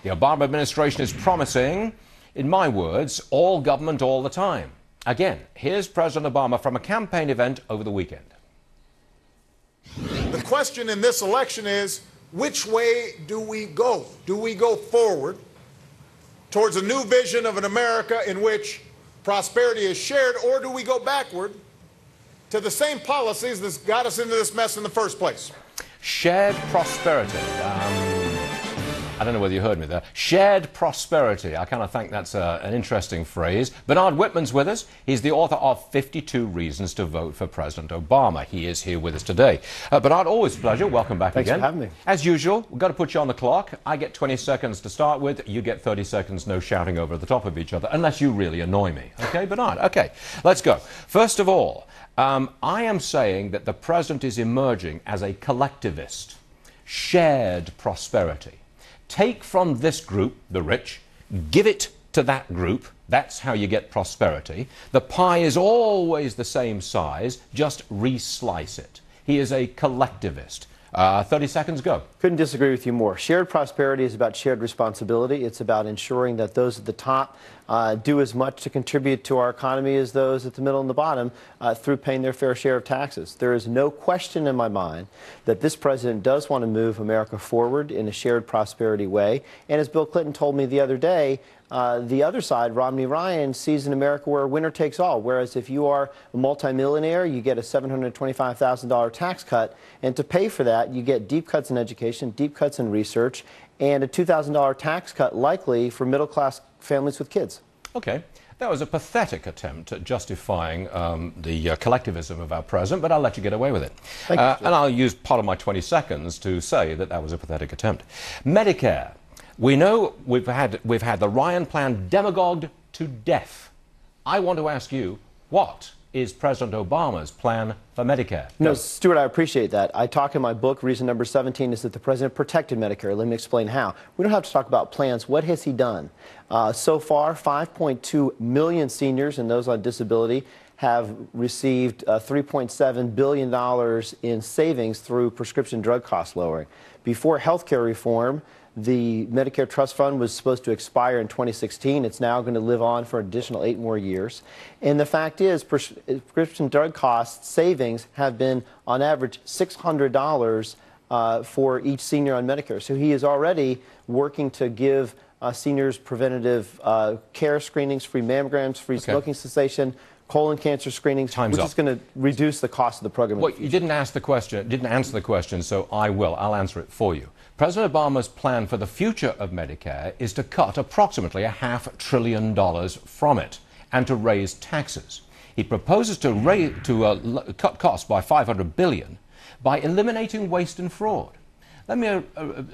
The Obama administration is promising, in my words, all government all the time. Again, here's President Obama from a campaign event over the weekend. The question in this election is, which way do we go? Do we go forward towards a new vision of an America in which prosperity is shared, or do we go backward to the same policies that got us into this mess in the first place? Shared prosperity. I don't know whether you heard me there. Shared prosperity. I kind of think that's an interesting phrase. Bernard Whitman's with us. He's the author of 52 Reasons to Vote for President Obama. He is here with us today. Bernard, always a pleasure. Welcome back again. Thanks for having me. As usual, we've got to put you on the clock. I get 20 seconds to start with. You get 30 seconds, no shouting over the top of each other, unless you really annoy me. Okay, Bernard? Okay, let's go. First of all, I am saying that the president is emerging as a collectivist. Shared prosperity. Take from this group, the rich, give it to that group. That's how you get prosperity. The pie is always the same size, just re-slice it. He is a collectivist. 30 seconds, go. Couldn't disagree with you more. Shared prosperity is about shared responsibility. It's about ensuring that those at the top do as much to contribute to our economy as those at the middle and the bottom through paying their fair share of taxes. There is no question in my mind that this president does want to move America forward in a shared prosperity way. And as Bill Clinton told me the other day, the other side, Romney Ryan, sees an America where winner takes all, whereas if you are a multimillionaire, you get a $725,000 tax cut, and to pay for that, you get deep cuts in education, deep cuts in research, and a $2,000 tax cut likely for middle-class families with kids. Okay. That was a pathetic attempt at justifying the collectivism of our president, but I'll let you get away with it. Thank you, and I'll use part of my 20 seconds to say that that was a pathetic attempt. Medicare. We know we've had the Ryan plan demagogued to death. I want to ask you, what is President Obama's plan for Medicare? No, Stuart, I appreciate that. I talk in my book, reason number 17 is that the president protected Medicare. Let me explain how. We don't have to talk about plans. What has he done? So far, 5.2 million seniors and those on disability have received $3.7 billion in savings through prescription drug cost lowering. Before health care reform, the Medicare Trust Fund was supposed to expire in 2016. It's now going to live on for an additional 8 more years. And the fact is, prescription drug cost savings have been, on average, $600 for each senior on Medicare. So he is already working to give seniors preventative care screenings, free mammograms, free smoking cessation, colon cancer screenings, which is going to reduce the cost of the program. Well, you didn't answer the question, so I will. I'll answer it for you. President Obama's plan for the future of Medicare is to cut approximately $500 billion from it and to raise taxes. He proposes to cut costs by $500 billion by eliminating waste and fraud. Let me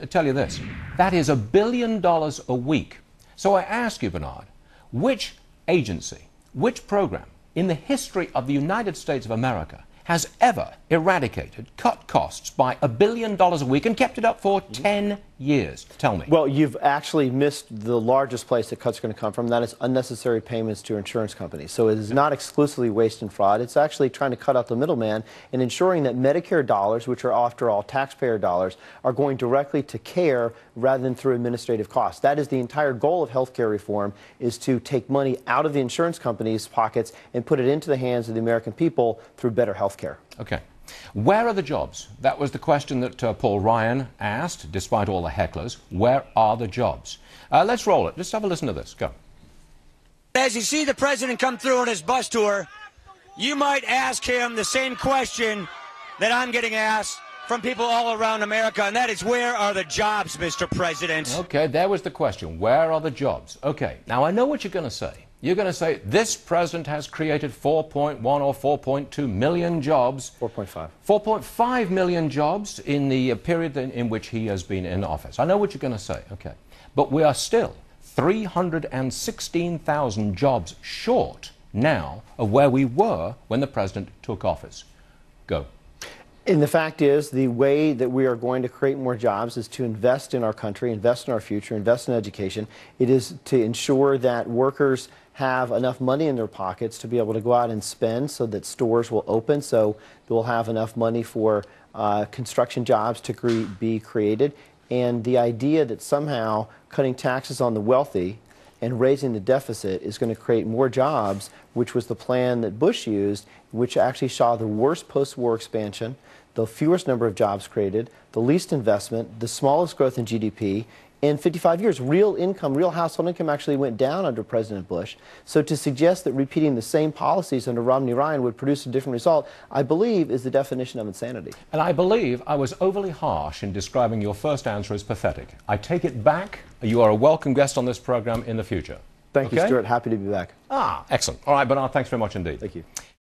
tell you this. That is $1 billion a week. So I ask you, Bernard, which agency, which program in the history of the United States of America has ever eradicated, cut costs by $1 billion a week and kept it up for 10 years? Tell me. Well, you've actually missed the largest place that cuts are going to come from. That is unnecessary payments to insurance companies. So it is not exclusively waste and fraud. It's actually trying to cut out the middleman and ensuring that Medicare dollars, which are after all taxpayer dollars, are going directly to care rather than through administrative costs. That is the entire goal of health care reform, is to take money out of the insurance companies' pockets and put it into the hands of the American people through better health care. Okay. Where are the jobs? That was the question that Paul Ryan asked, despite all the hecklers. Where are the jobs? Let's roll it. Just have a listen to this. Go. As you see the president come through on his bus tour, you might ask him the same question that I'm getting asked from people all around America, and that is, where are the jobs, Mr. President? Okay, there was the question. Where are the jobs? Okay, now I know what you're going to say. You're going to say, this president has created 4.1 or 4.2 million jobs. 4.5. 4.5 million jobs in the period in which he has been in office. I know what you're going to say, okay. But we are still 316,000 jobs short now of where we were when the president took office. Go. And the fact is, the way that we are going to create more jobs is to invest in our country, invest in our future, invest in education. It is to ensure that workers have enough money in their pockets to be able to go out and spend so that stores will open, so they'll have enough money for construction jobs to be created. And the idea that somehow cutting taxes on the wealthy and raising the deficit is going to create more jobs, which was the plan that Bush used, which actually saw the worst post-war expansion, the fewest number of jobs created, the least investment, the smallest growth in GDP. In 55 years, real income, real household income actually went down under President Bush. So to suggest that repeating the same policies under Romney Ryan would produce a different result, I believe, is the definition of insanity. And I believe I was overly harsh in describing your first answer as pathetic. I take it back. You are a welcome guest on this program in the future. Thank you, Stuart. Happy to be back. Excellent. All right, Bernard, thanks very much indeed. Thank you.